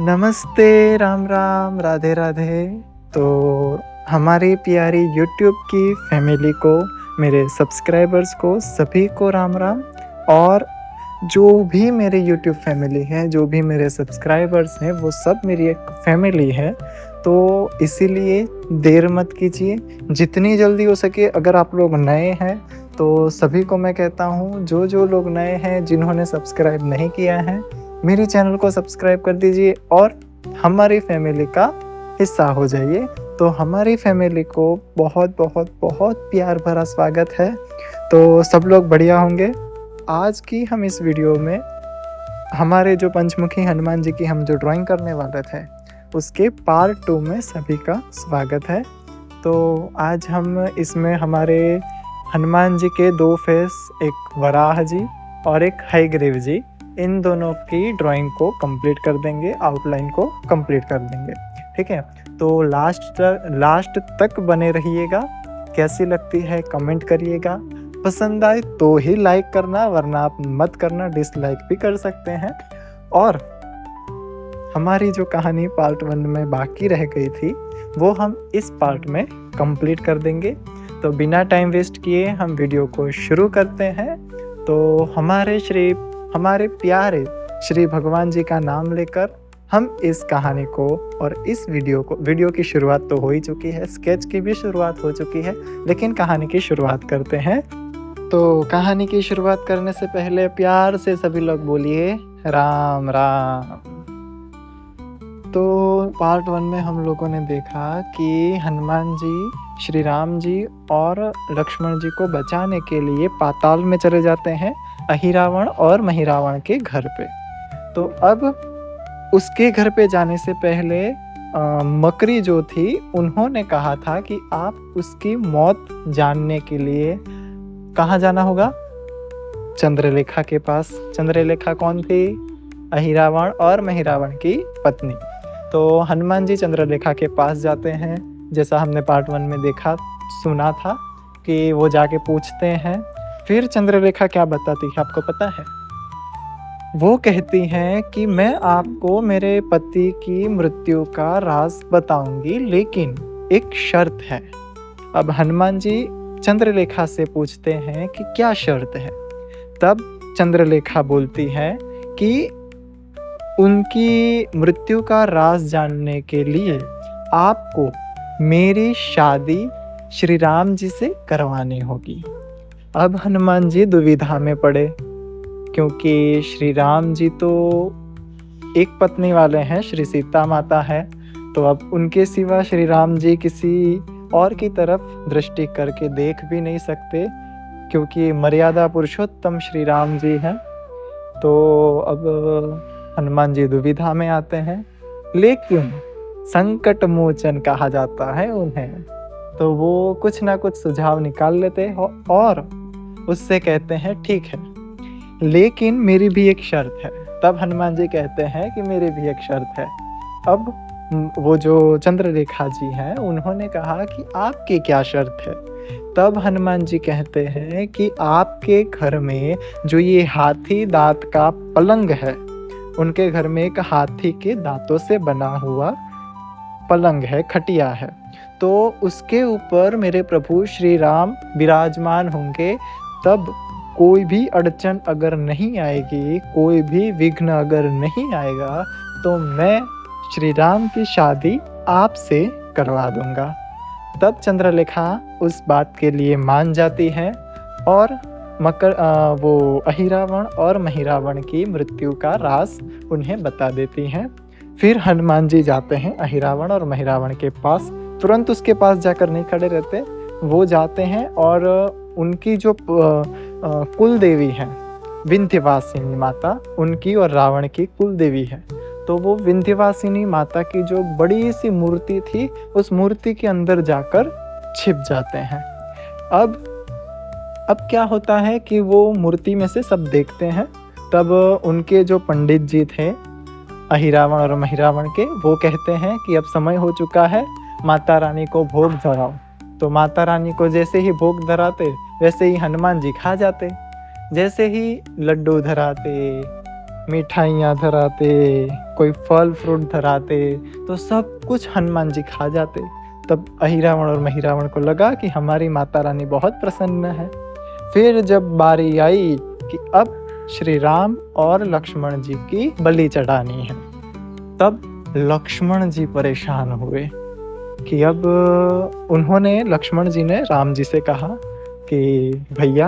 नमस्ते, राम राम, राधे राधे। तो हमारी प्यारी यूट्यूब की फैमिली को, मेरे सब्सक्राइबर्स को, सभी को राम राम। और जो भी मेरे यूट्यूब फैमिली है, जो भी मेरे सब्सक्राइबर्स हैं, वो सब मेरी एक फैमिली है। तो इसीलिए देर मत कीजिए, जितनी जल्दी हो सके। अगर आप लोग नए हैं तो सभी को मैं कहता हूँ, जो लोग नए हैं, जिन्होंने सब्सक्राइब नहीं किया है, मेरे चैनल को सब्सक्राइब कर दीजिए और हमारी फैमिली का हिस्सा हो जाइए। तो हमारी फैमिली को बहुत बहुत बहुत प्यार भरा स्वागत है। तो सब लोग बढ़िया होंगे। आज की हम इस वीडियो में हमारे जो पंचमुखी हनुमान जी की हम जो ड्राइंग करने वाले थे, उसके पार्ट 2 में सभी का स्वागत है। तो आज हम इसमें हमारे हनुमान जी के 2 फेस, एक वराह जी और एक हयग्रीव जी, इन दोनों की ड्राइंग को कंप्लीट कर देंगे, आउटलाइन को कंप्लीट कर देंगे। ठीक है, तो लास्ट तक बने रहिएगा। कैसी लगती है कमेंट करिएगा, पसंद आए तो ही लाइक करना, वरना आप मत करना, डिसलाइक भी कर सकते हैं। और हमारी जो कहानी पार्ट 1 में बाकी रह गई थी, वो हम इस पार्ट में कंप्लीट कर देंगे। तो बिना टाइम वेस्ट किए हम वीडियो को शुरू करते हैं। तो हमारे प्यारे श्री भगवान जी का नाम लेकर हम इस कहानी को और इस वीडियो की शुरुआत तो हो ही चुकी है, स्केच की भी शुरुआत हो चुकी है, लेकिन कहानी की शुरुआत करते हैं। तो कहानी की शुरुआत करने से पहले प्यार से सभी लोग बोलिए राम राम। तो पार्ट 1 में हम लोगों ने देखा कि हनुमान जी श्री राम जी और लक्ष्मण जी को बचाने के लिए पाताल में चले जाते हैं, अहिरावण और महिरावण के घर पे। तो अब उसके घर पे जाने से पहले मकरी जो थी, उन्होंने कहा था कि आप उसकी मौत जानने के लिए कहाँ जाना होगा? चंद्रलेखा के पास। चंद्रलेखा कौन थी? अहिरावण और महिरावण की पत्नी। तो हनुमान जी चंद्रलेखा के पास जाते हैं, जैसा हमने पार्ट 1 में देखा सुना था कि वो जाके पूछते हैं। फिर चंद्रलेखा क्या बताती है आपको पता है? वो कहती हैं कि मैं आपको मेरे पति की मृत्यु का राज बताऊंगी, लेकिन एक शर्त है। अब हनुमान जी चंद्रलेखा से पूछते हैं कि क्या शर्त है? तब चंद्रलेखा बोलती है कि उनकी मृत्यु का राज जानने के लिए आपको मेरी शादी श्री राम जी से करवानी होगी। अब हनुमान जी दुविधा में पड़े, क्योंकि श्री राम जी तो एक पत्नी वाले हैं, श्री सीता माता है। तो अब उनके सिवा श्री राम जी किसी और की तरफ दृष्टि करके देख भी नहीं सकते, क्योंकि मर्यादा पुरुषोत्तम श्री राम जी हैं। तो अब हनुमान जी दुविधा में आते हैं, लेकिन संकट मोचन कहा जाता है उन्हें। तो वो कुछ ना कुछ सुझाव निकाल लेते हैं और उससे कहते हैं ठीक है, लेकिन मेरी भी एक शर्त है। तब हनुमान जी कहते हैं कि मेरी भी एक शर्त है। अब वो जो चंद्रलेखा जी हैं, उन्होंने कहा कि आपकी क्या शर्त है? तब हनुमान जी कहते हैं कि आपके घर में जो ये हाथी दांत का पलंग है, उनके घर में एक हाथी के दांतों से बना हुआ पलंग है, खटिया है। तो उसके ऊपर मेरे प्रभु श्री राम विराजमान होंगे। तब कोई भी अड़चन अगर नहीं आएगी, कोई भी विघ्न अगर नहीं आएगा, तो मैं श्री राम की शादी आपसे करवा दूंगा। तब चंद्रलेखा उस बात के लिए मान जाती है और वो अहिरावण और महिरावण की मृत्यु का राज उन्हें बता देती हैं। फिर हनुमान जी जाते हैं अहिरावण और महिरावण के पास। तुरंत उसके पास जाकर नहीं खड़े रहते, वो जाते हैं और उनकी जो कुल देवी हैं, विंध्यवासिनी माता, उनकी और रावण की कुल देवी है। तो वो विंध्यवासिनी माता की जो बड़ी सी मूर्ति थी, उस मूर्ति के अंदर जाकर छिप जाते हैं। अब क्या होता है कि वो मूर्ति में से सब देखते हैं। तब उनके जो पंडित जी थे, अहिरावण और महिरावण के, वो कहते हैं कि अब समय हो चुका है, माता रानी को भोग धराओ। तो माता रानी को जैसे ही भोग धराते, वैसे ही हनुमान जी खा जाते। जैसे ही लड्डू धराते, मिठाइयाँ धराते, कोई फल फ्रूट धराते, तो सब कुछ हनुमान जी खा जाते। तब अहिरावण और महिरावण को लगा कि हमारी माता रानी बहुत प्रसन्न है। फिर जब बारी आई कि अब श्री राम और लक्ष्मण जी की बलि चढ़ानी है, तब लक्ष्मण जी परेशान हुए कि अब उन्होंने लक्ष्मण जी ने राम जी से कहा कि भैया,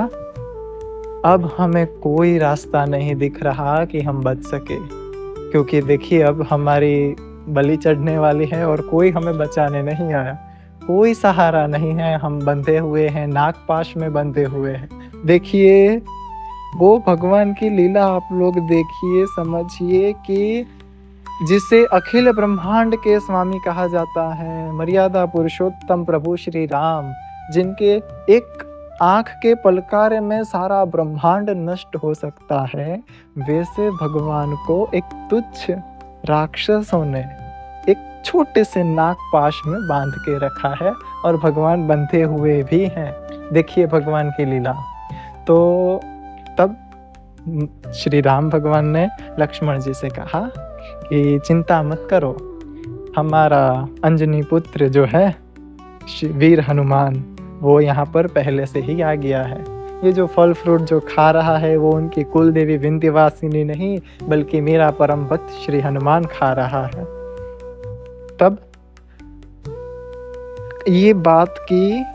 अब हमें कोई रास्ता नहीं दिख रहा कि हम बच सके, क्योंकि देखिए अब हमारी बलि चढ़ने वाली है और कोई हमें बचाने नहीं आया, कोई सहारा नहीं है, हम बंधे हुए हैं, नागपाश में बंधे हुए हैं। देखिए वो भगवान की लीला आप लोग देखिए, समझिए कि जिसे अखिल ब्रह्मांड के स्वामी कहा जाता है, मर्यादा पुरुषोत्तम प्रभु श्री राम, जिनके एक आँख के पलकारे में सारा ब्रह्मांड नष्ट हो सकता है, वैसे भगवान को एक तुच्छ राक्षसों ने एक छोटे से नागपाश में बांध के रखा है और भगवान बंधे हुए भी हैं। देखिए भगवान की लीला। तो तब श्री राम भगवान ने लक्ष्मण जी से कहा कि चिंता मत करो, हमारा अंजनी पुत्र जो है वीर हनुमान, वो यहाँ पर पहले से ही आ गया है। ये जो फल फ्रूट जो खा रहा है वो उनकी कुल देवी विंध्यवासिनी नहीं, बल्कि मेरा परम भक्त श्री हनुमान खा रहा है। तब ये बात की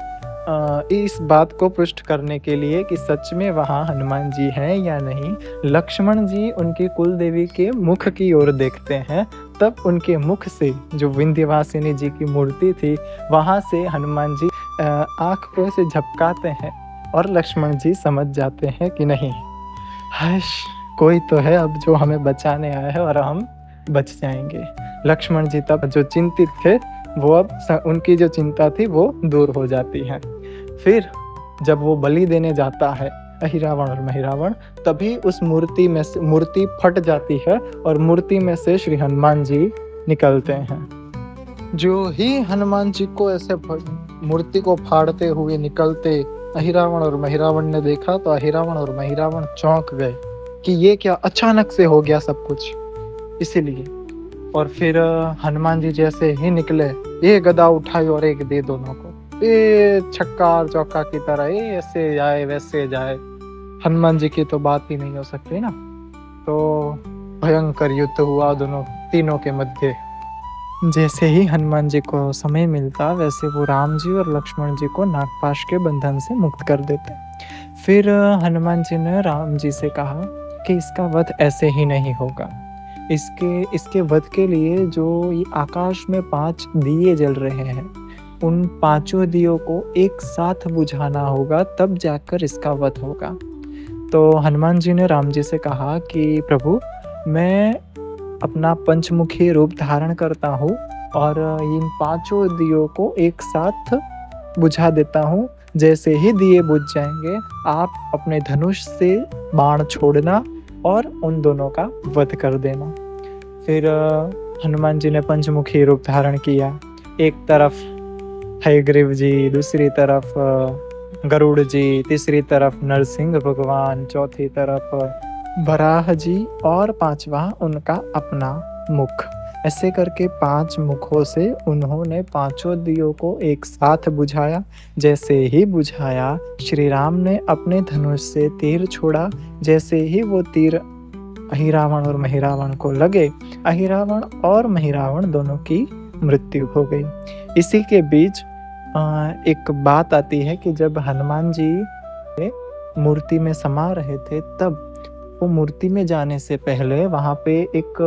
इस बात को पुष्ट करने के लिए कि सच में वहाँ हनुमान जी हैं या नहीं, लक्ष्मण जी उनकी कुल देवी के मुख की ओर देखते हैं। तब उनके मुख से जो विंध्यवासिनी जी की मूर्ति थी, वहाँ से हनुमान जी आँख को से झपकाते हैं और लक्ष्मण जी समझ जाते हैं कि नहीं, हश, कोई तो है अब जो हमें बचाने आया है और हम बच जाएंगे। लक्ष्मण जी तब जो चिंतित थे, वो अब उनकी जो चिंता थी वो दूर हो जाती है। फिर जब वो बलि देने जाता है अहिरावण और महिरावण, तभी उस मूर्ति में से मूर्ति फट जाती है और मूर्ति में से श्री हनुमान जी निकलते हैं। जो ही हनुमान जी को ऐसे मूर्ति को फाड़ते हुए निकलते अहिरावण और महिरावण ने देखा, तो अहिरावण और महिरावण चौंक गए कि ये क्या अचानक से हो गया सब कुछ। इसीलिए और फिर हनुमान जी जैसे ही निकले, ये गदा उठाई और एक दे दोनों को, ये छक्का और चौका की तरह, ये ऐसे जाए वैसे जाए। हनुमान जी की तो बात ही नहीं हो सकती ना। तो भयंकर युद्ध हुआ दोनों तीनों के मध्य। जैसे ही हनुमान जी को समय मिलता, वैसे वो राम जी और लक्ष्मण जी को नागपाश के बंधन से मुक्त कर देते। फिर हनुमान जी ने राम जी से कहा कि इसका वध ऐसे ही नहीं होगा, इसके वध के लिए जो ये आकाश में 5 दिए जल रहे हैं, उन 5 दियों को एक साथ बुझाना होगा, तब जाकर इसका वध होगा। तो हनुमान जी ने राम जी से कहा कि प्रभु, मैं अपना पंचमुखी रूप धारण करता हूँ और इन 5 दियों को एक साथ बुझा देता हूँ। जैसे ही दिए बुझ जाएंगे, आप अपने धनुष से बाण छोड़ना और उन दोनों का वध कर देना। फिर हनुमान जी ने पंचमुखी रूप धारण किया। एक तरफ हयग्रीव जी, दूसरी तरफ गरुड़ जी, तीसरी तरफ नरसिंह भगवान, चौथी तरफ वराह जी और 5वां उनका अपना मुख। ऐसे करके 5 मुखों से उन्होंने 5 दियों को एक साथ बुझाया। जैसे ही बुझाया, श्री राम ने अपने धनुष से तीर छोड़ा। जैसे ही वो तीर अहिरावण और महिरावण को लगे, अहिरावण और महिरावण दोनों की मृत्यु हो गई। इसी के बीच एक बात आती है कि जब हनुमान जी मूर्ति में समा रहे थे, तब वो मूर्ति में जाने से पहले वहाँ पे एक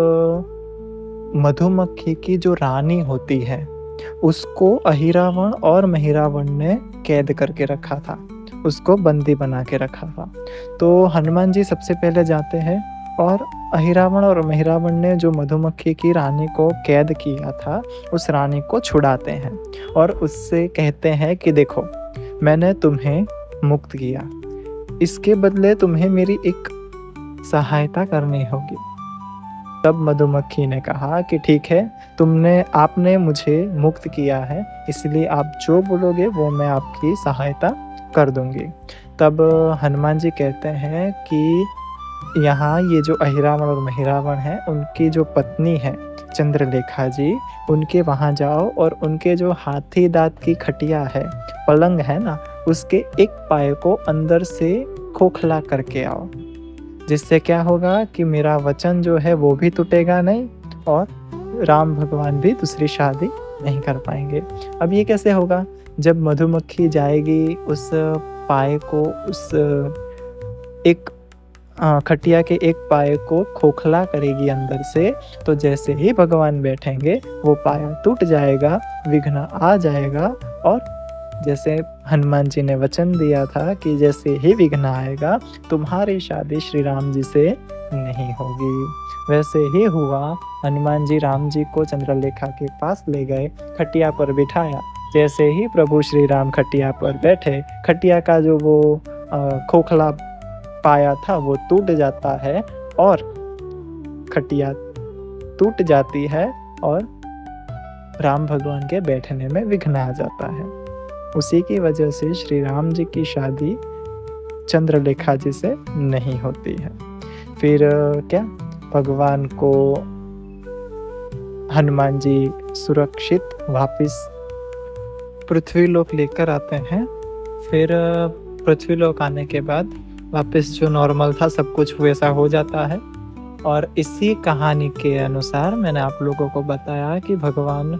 मधुमक्खी की जो रानी होती है, उसको अहिरावण और महिरावण ने कैद करके रखा था, उसको बंदी बना के रखा था। तो हनुमान जी सबसे पहले जाते हैं और अहिरावण और महिरावण ने जो मधुमक्खी की रानी को कैद किया था, उस रानी को छुड़ाते हैं और उससे कहते हैं कि देखो, मैंने तुम्हें मुक्त किया, इसके बदले तुम्हें मेरी एक सहायता करनी होगी। तब मधुमक्खी ने कहा कि ठीक है, आपने मुझे मुक्त किया है, इसलिए आप जो बोलोगे वो मैं आपकी सहायता कर दूंगी। तब हनुमान जी कहते हैं कि यहाँ ये जो अहिरावण और महिरावण हैं, उनकी जो पत्नी है चंद्रलेखा जी, उनके वहाँ जाओ और उनके जो हाथी दाँत की खटिया है, पलंग है ना, उसके एक पाए को अंदर से खोखला करके आओ। जिससे क्या होगा कि मेरा वचन जो है वो भी टूटेगा नहीं और राम भगवान भी दूसरी शादी नहीं कर पाएँगे। अब ये कैसे होगा? जब मधुमक्खी जाएगी उस पाए को उस एक खटिया के एक पाए को खोखला करेगी अंदर से, तो जैसे ही भगवान बैठेंगे वो पाया टूट जाएगा, विघ्न आ जाएगा और जैसे हनुमान जी ने वचन दिया था कि जैसे ही विघ्न आएगा तुम्हारी शादी श्री राम जी से नहीं होगी। वैसे ही हुआ। हनुमान जी राम जी को चंद्रलेखा के पास ले गए, खटिया पर बिठाया। जैसे ही प्रभु श्री राम खटिया पर बैठे, खटिया का जो वो खोखला पाया था वो टूट जाता है और खटिया टूट जाती है और राम भगवान के बैठने में विघ्न आ जाता है। उसी की वजह से श्री राम जी की शादी चंद्रलेखा जी से नहीं होती है। फिर क्या भगवान को हनुमान जी सुरक्षित वापस पृथ्वीलोक लेकर आते हैं। फिर पृथ्वीलोक आने के बाद वापस जो नॉर्मल था सब कुछ वैसा हो जाता है। और इसी कहानी के अनुसार मैंने आप लोगों को बताया कि भगवान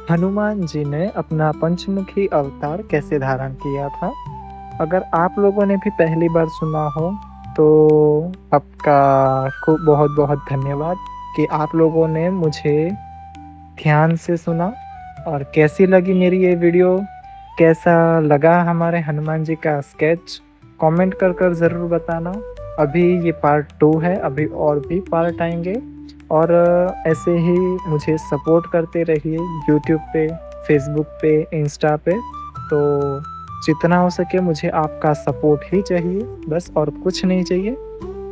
हनुमान जी ने अपना पंचमुखी अवतार कैसे धारण किया था। अगर आप लोगों ने भी पहली बार सुना हो तो आपका खूब बहुत बहुत धन्यवाद कि आप लोगों ने मुझे ध्यान से सुना। और कैसी लगी मेरी ये वीडियो, कैसा लगा हमारे हनुमान जी का स्केच, कमेंट कर ज़रूर बताना। अभी ये पार्ट 2 है, अभी और भी पार्ट आएंगे। और ऐसे ही मुझे सपोर्ट करते रहिए यूट्यूब पे, फेसबुक पे, इंस्टा पे। तो जितना हो सके मुझे आपका सपोर्ट ही चाहिए बस, और कुछ नहीं चाहिए।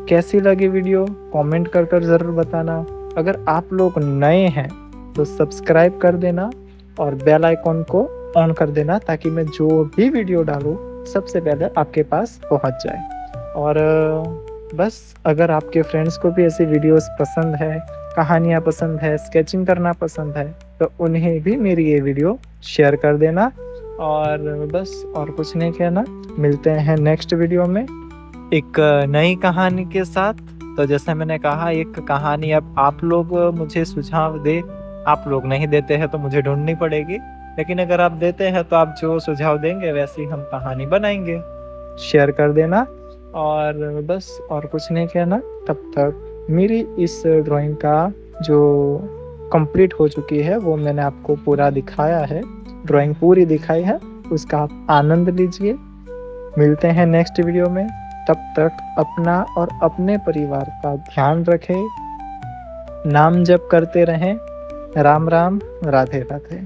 कैसी लगी वीडियो कमेंट कर ज़रूर बताना। अगर आप लोग नए हैं तो सब्सक्राइब कर देना और बेल आइकॉन को ऑन कर देना ताकि मैं जो भी वीडियो डालूँ सबसे पहले आपके पास पहुंच जाए। और बस अगर आपके फ्रेंड्स को भी ऐसी वीडियोस पसंद है, कहानियाँ पसंद है, स्केचिंग करना पसंद है, तो उन्हें भी मेरी ये वीडियो शेयर कर देना। और बस और कुछ नहीं कहना। मिलते हैं नेक्स्ट वीडियो में एक नई कहानी के साथ। तो जैसे मैंने कहा, एक कहानी अब आप लोग मुझे सुझाव दे, आप लोग नहीं देते हैं तो मुझे ढूंढनी पड़ेगी। लेकिन अगर आप देते हैं तो आप जो सुझाव देंगे वैसी हम कहानी बनाएंगे। शेयर कर देना और बस और कुछ नहीं कहना। तब तक मेरी इस ड्राइंग का जो कंप्लीट हो चुकी है वो मैंने आपको पूरा दिखाया है, ड्राइंग पूरी दिखाई है, उसका आप आनंद लीजिए। मिलते हैं नेक्स्ट वीडियो में। तब तक अपना और अपने परिवार का ध्यान रखें, नाम जप करते रहें। राम राम, राधे राधे।